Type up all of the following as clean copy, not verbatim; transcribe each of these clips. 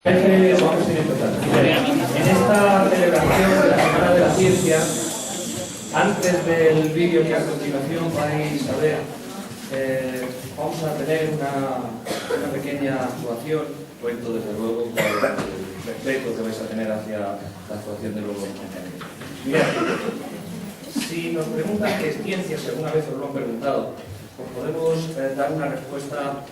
Vamos a ir empezando. En esta celebración de la Semana de la Ciencia, antes del vídeo que a continuación vais a ver, vamos a tener una pequeña actuación. Cuento desde luego con el respeto que vais a tener hacia la actuación de los compañeros. Mirad, si nos preguntan qué es ciencia, si alguna vez os lo han preguntado, pues podemos dar una respuesta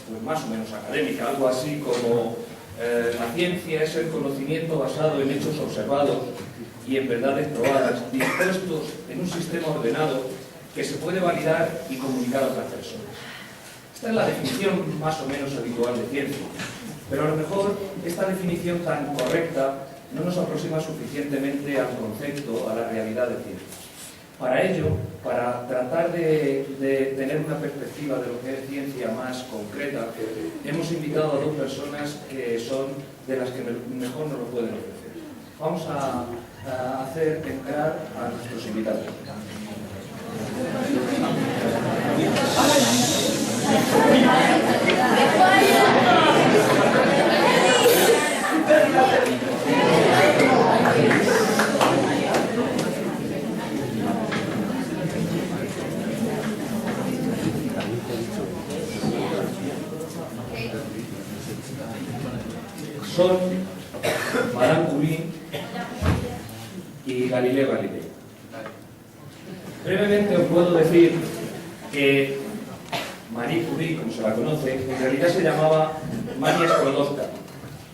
pues más o menos académica, algo así como la ciencia es el conocimiento basado en hechos observados y en verdades probadas, dispuestos en un sistema ordenado que se puede validar y comunicar a otras personas. Esta es la definición más o menos habitual de ciencia, pero a lo mejor esta definición tan correcta no nos aproxima suficientemente al concepto, a la realidad de ciencia. Para ello, para tratar de tener una perspectiva de lo que es ciencia más concreta, hemos invitado a dos personas que son de las que mejor nos lo pueden ofrecer. Vamos a hacer entrar a nuestros invitados. Son Madame Curie y Galileo Galilei. Brevemente os puedo decir que Marie Curie, como se la conoce, en realidad se llamaba Maria Sklodowska.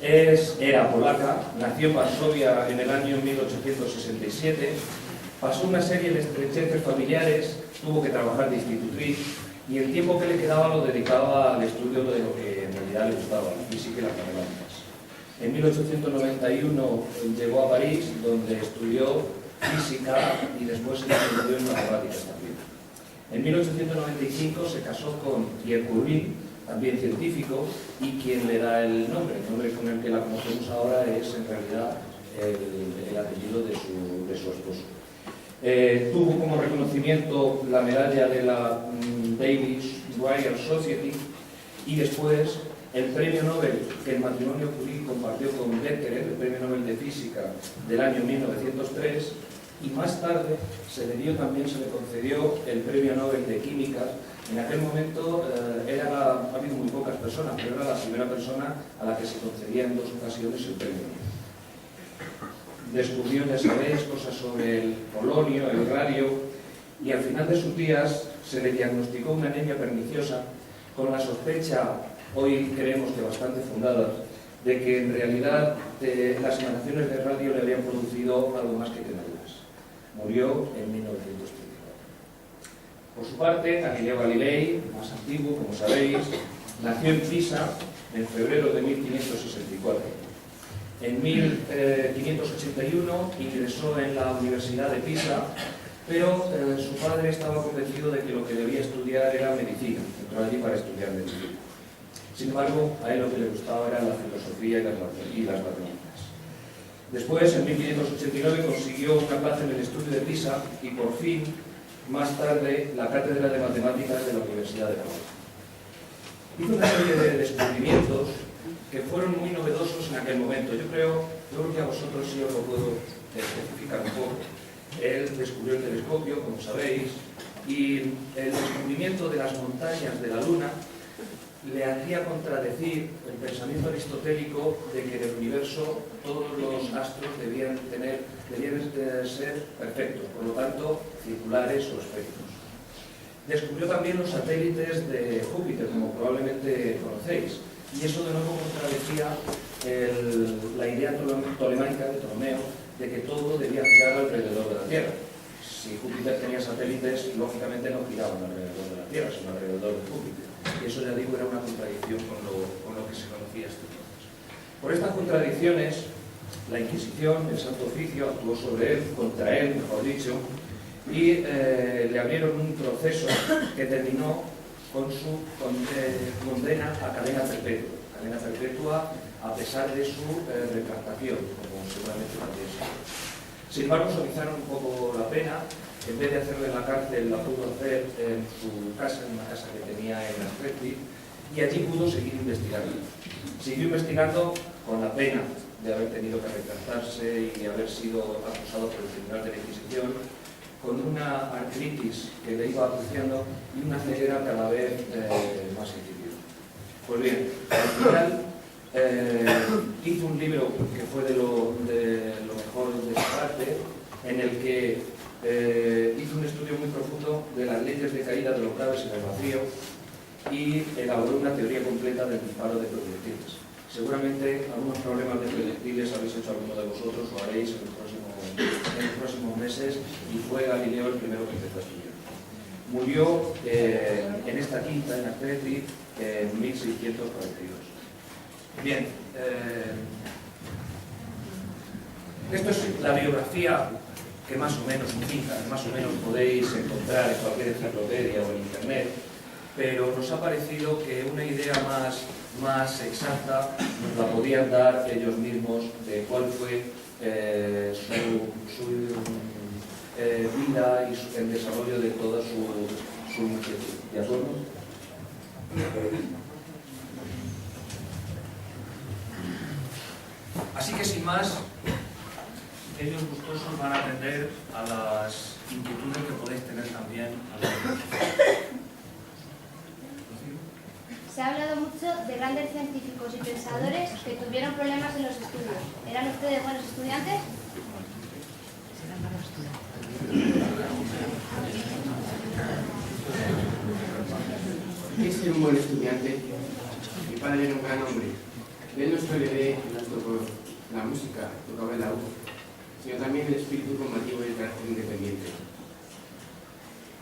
Era polaca, nació en Varsovia en el año 1867, pasó una serie de estrecheces familiares, tuvo que trabajar de institutriz y el tiempo que le quedaba lo dedicaba al estudio de lo que en realidad le gustaba, la física y las matemáticas. En 1891 llegó a París, donde estudió física y después se incluyó en matemáticas también. En 1895 se casó con Pierre Curie, también científico, y quien le da el nombre con el que la conocemos ahora es en realidad el apellido de su esposo. Tuvo como reconocimiento la medalla de la Davis Royal Society y después el premio Nobel que el matrimonio Curie compartió con Becquerel, el premio Nobel de Física del año 1903, y más tarde se le concedió el premio Nobel de Química. En aquel momento ha habido muy pocas personas, pero era la primera persona a la que se concedía en dos ocasiones el premio. Descubrió, ya sabéis, cosas sobre el polonio, el radio, y al final de sus días se le diagnosticó una anemia perniciosa con la sospecha, hoy creemos que bastante fundada, de que en realidad las emanaciones de radio le habían producido algo más que quemaduras. Murió en 1934. Por su parte, Galileo Galilei, más antiguo, como sabéis, nació en Pisa en febrero de 1564. En 1581 ingresó en la Universidad de Pisa, pero su padre estaba convencido de que lo que debía estudiar era medicina, entró allí para estudiar medicina. Sin embargo, a él lo que le gustaba era la filosofía y las matemáticas. Después, en 1589, consiguió una plaza en el estudio de Pisa y, por fin, más tarde, la cátedra de matemáticas de la Universidad de Roma. Hizo una serie de descubrimientos que fueron muy novedosos en aquel momento. Yo creo que a vosotros sí os lo puedo especificar un poco. Él descubrió el telescopio, como sabéis, y el descubrimiento de las montañas de la Luna le hacía contradecir el pensamiento aristotélico de que en el universo todos los astros debían ser perfectos, por lo tanto, circulares o esféricos. Descubrió también los satélites de Júpiter, como probablemente conocéis, y eso de nuevo contradecía la idea tolemaica de Ptolomeo de que todo debía girar alrededor de la Tierra. Si Júpiter tenía satélites, lógicamente no giraban alrededor de la Tierra, sino alrededor de Júpiter. Y eso, ya digo, era una contradicción con lo que se conocía hasta entonces. Por estas contradicciones, la Inquisición, el Santo Oficio, actuó sobre él, contra él, mejor dicho, y le abrieron un proceso que terminó con su condena a cadena perpetua a pesar de su retractación, como seguramente también sabéis. Sin embargo, suavizaron un poco la pena. En vez de hacerlo en la cárcel, la pudo hacer en su casa, en una casa que tenía en Aspetti, y allí pudo seguir investigando. Siguió investigando con la pena de haber tenido que retractarse y haber sido acusado por el Tribunal de la Inquisición, con una artritis que le iba acuciando y una ceguera cada vez más insidiosa. Pues bien, al final hizo un libro que fue de lo mejor de su parte, en el que hizo un estudio muy profundo de las leyes de caída de los graves en el vacío y elaboró una teoría completa del disparo de proyectiles. Seguramente algunos problemas de proyectiles habéis hecho alguno de vosotros o haréis en los próximos meses, y fue Galileo el primero que empezó a estudiar. Murió en esta quinta, en Acreti, en 1642. Bien, esto es la biografía que más o menos podéis encontrar en cualquier enciclopedia o en internet, pero nos ha parecido que una idea más exacta nos la podían dar ellos mismos de cuál fue su vida y el desarrollo de toda su inquietud. ¿De acuerdo? Así que sin más, ellos gustosos van a atender a las inquietudes que podéis tener también. Se ha hablado mucho de grandes científicos y pensadores que tuvieron problemas en los estudios. ¿Eran ustedes buenos estudiantes? ¿Qué es ser un buen estudiante? Mi padre era un gran hombre. Él no solo heredé la música, tocaba el laúd, sino también el espíritu combativo y el carácter independiente.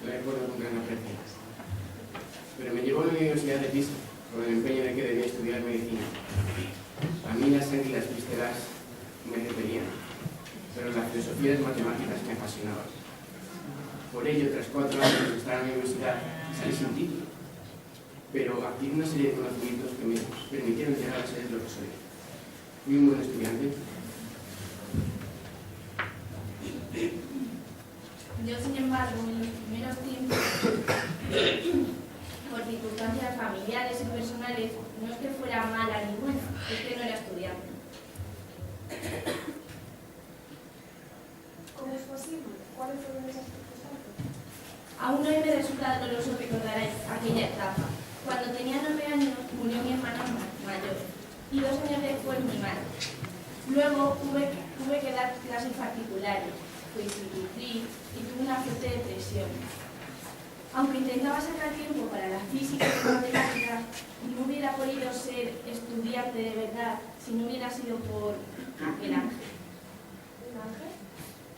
Lo recuerdo con gran aprecio. Pero me llevó a la Universidad de Pisa con el empeño de que debía estudiar medicina. A mí las sangre y las vísceras me repelían, pero la filosofía y las matemáticas me apasionaban. Por ello, tras 4 años de estar en la universidad, salí sin título, pero adquirí una serie de conocimientos que me permitieron llegar a ser lo que soy. Fui un buen estudiante. Yo, sin embargo, en los primeros tiempos, por circunstancias familiares y personales, no es que fuera mala ni buena, es que no era estudiante. ¿Cómo es posible? ¿Cuáles fueron esas circunstancias? Aún hoy me resulta doloroso recordar aquella etapa. Cuando tenía 9 años murió mi hermana mayor y 2 años después mi madre. Luego tuve que dar clases particulares, fui institutriz y tuve una fuerte depresión. Aunque intentaba sacar tiempo para la física y la matemática, no hubiera podido ser estudiante de verdad si no hubiera sido por aquel ángel. ¿Un ángel?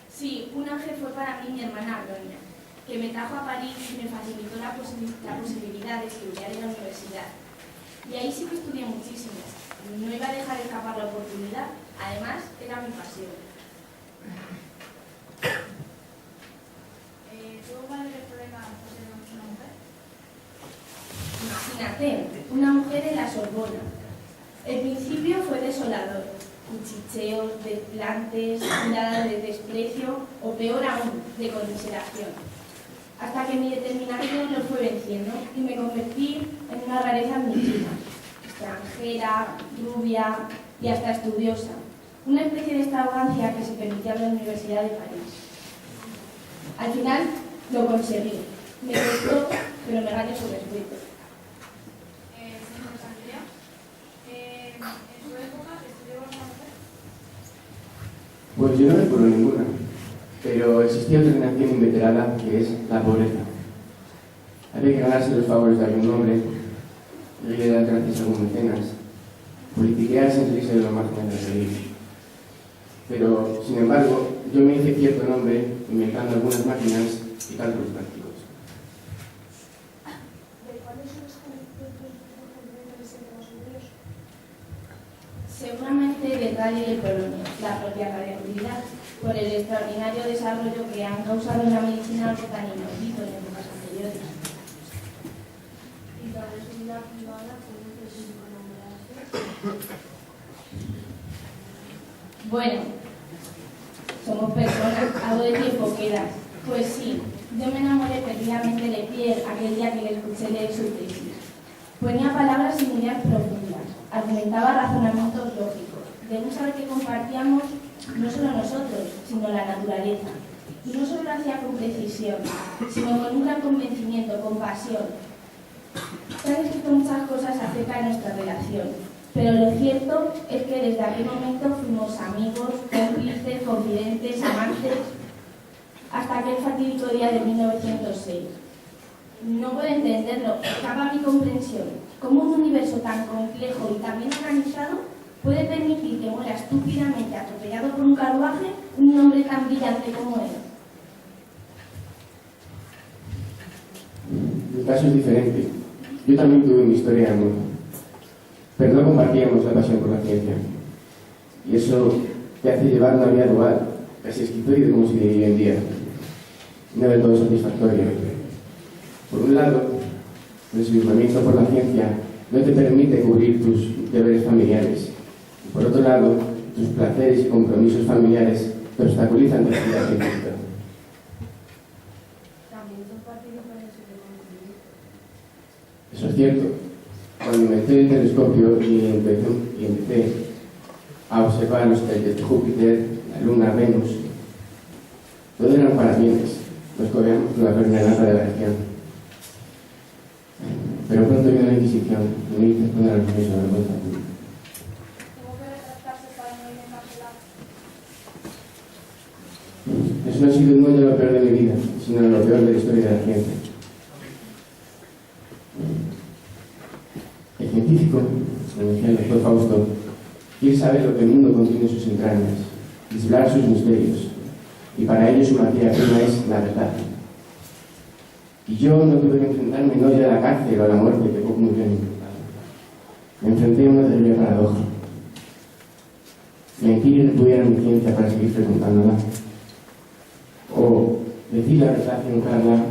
Sí, un ángel fue para mí mi hermana Gloria, que me trajo a París y me facilitó la posibilidad de estudiar en la universidad. Y ahí sí que estudié muchísimo. No iba a dejar escapar la oportunidad, además era mi pasión. ¿Tuvo cualquier problema por ser una mujer? Imagínate, una mujer en la Sorbona. El principio fue desolador. Cuchicheos, desplantes, miradas de desprecio o peor aún, de conmiseración. Hasta que mi determinación lo fue venciendo y me convertí en una rareza admitida. Extranjera, rubia y hasta estudiosa. Una especie de extravagancia que se permitía en la Universidad de París. Al final lo conseguí. Me costó, pero me gané su respeto. Señor Santillán, ¿en su época estudió alguna mujer? Pues yo no recuerdo ninguna, pero existía otra nación inveterada que es la pobreza. Había que ganarse los favores de algún hombre, le dar gracias a algún mecenas, politiquear sin salirse de los márgenes del peligro. Pero, sin embargo, yo me hice cierto nombre inventando algunas máquinas y cálculos prácticos. ¿De cuáles son los conocimientos de los judíos? Seguramente del radio y del polonio, la propia radiactividad, por el extraordinario desarrollo que han causado en la medicina algo tan inaudito en épocas anteriores. Y la de su vida privada, ¿cómo es su enamoración? Bueno, somos personas, algo de tiempo queda. Pues sí, yo me enamoré perdidamente de Pierre aquel día que le escuché leer su tesis. Ponía palabras sin ideas profundas, argumentaba razonamientos lógicos, de un saber que compartíamos no solo nosotros, sino la naturaleza. Y no solo lo hacía con precisión, sino con un gran convencimiento, con pasión. Se han escrito muchas cosas acerca de nuestra relación, pero lo cierto es que desde aquel momento fuimos amigos, cómplices, confidentes, amantes, hasta aquel fatídico día de 1906. No puedo entenderlo, escapa a mi comprensión. ¿Cómo un universo tan complejo y tan bien organizado puede permitir que muera estúpidamente atropellado por un carruaje un hombre tan brillante como él? Mi caso es diferente. Yo también tuve una historia de amor, pero no compartíamos la pasión por la ciencia. Y eso te hace llevar una vida dual, casi esquizoide como se diría hoy en día, no del todo satisfactoria. Por un lado, el ensimismamiento por la ciencia no te permite cubrir tus deberes familiares. Y por otro lado, tus placeres y compromisos familiares te obstaculizan tu actividad científica. Eso es cierto. Cuando inventé el telescopio y empecé a observar los satélites de Júpiter, la Luna, Venus, todo eran parabienes, los que veíamos con la permanente de la región. Pero pronto vino la Inquisición y me hice exponer a los niños a la vergüenza pública. ¿Cómo puede tratarse para no ir encarcelado? Eso no ha sido no ya lo peor de mi vida, sino lo peor de la historia de la ciencia. El científico, como decía el doctor Fausto, quiere saber lo que el mundo contiene en sus entrañas, desvelar sus misterios, y para ello su materia prima es la verdad. Y yo no tuve que enfrentarme no ya a la cárcel o a la muerte, que poco muy bien importaba. Me enfrenté a una terrible paradoja. Mentir y repudiar mi ciencia para seguir frecuentándola. O decir la verdad y honrarla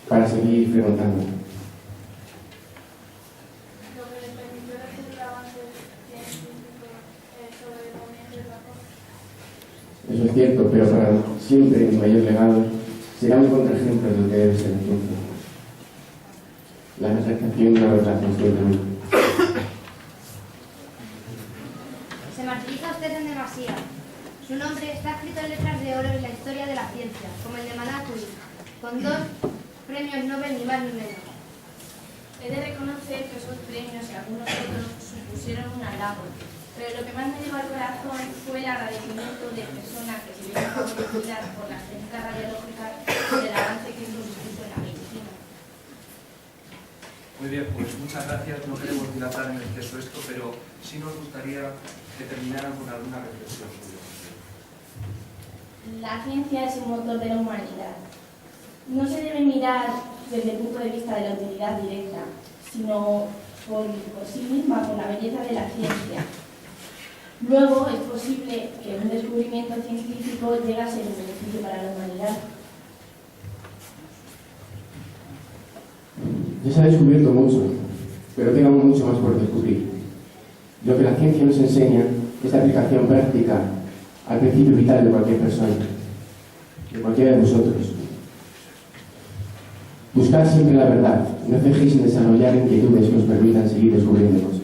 para seguir frecuentándola. Lo que le permitió recibir avances científicos sobre el movimiento de la cosa. Eso es cierto, pero para siempre mi mayor legado será un contraejemplo de lo que debe ser la ciencia. La realización de la verdad constantemente. Se martiriza usted en demasía. Su nombre está escrito en letras de oro en la historia de la ciencia, como el de Marie Curie, con 2 premios Nobel ni más ni menos. He de reconocer que esos premios y algunos otros supusieron un halago, pero lo que más me llegó al corazón fue el agradecimiento de personas que se vieron favorecidas por las técnicas radiológicas del avance que hemos visto en la medicina. Muy bien, pues muchas gracias. No queremos dilatar en exceso esto, pero sí nos gustaría que terminaran con alguna reflexión suya. La ciencia es el motor de la humanidad. No se debe mirar desde el punto de vista de la utilidad directa, sino por sí misma, por la belleza de la ciencia. Luego es posible que un descubrimiento científico llegue a ser un beneficio para la humanidad. Ya se ha descubierto mucho, pero queda mucho más por descubrir. Lo que la ciencia nos enseña es la aplicación práctica al principio vital de cualquier persona, de cualquiera de vosotros. Buscad siempre la verdad, no cejéis en desarrollar inquietudes que os permitan seguir descubriendo cosas.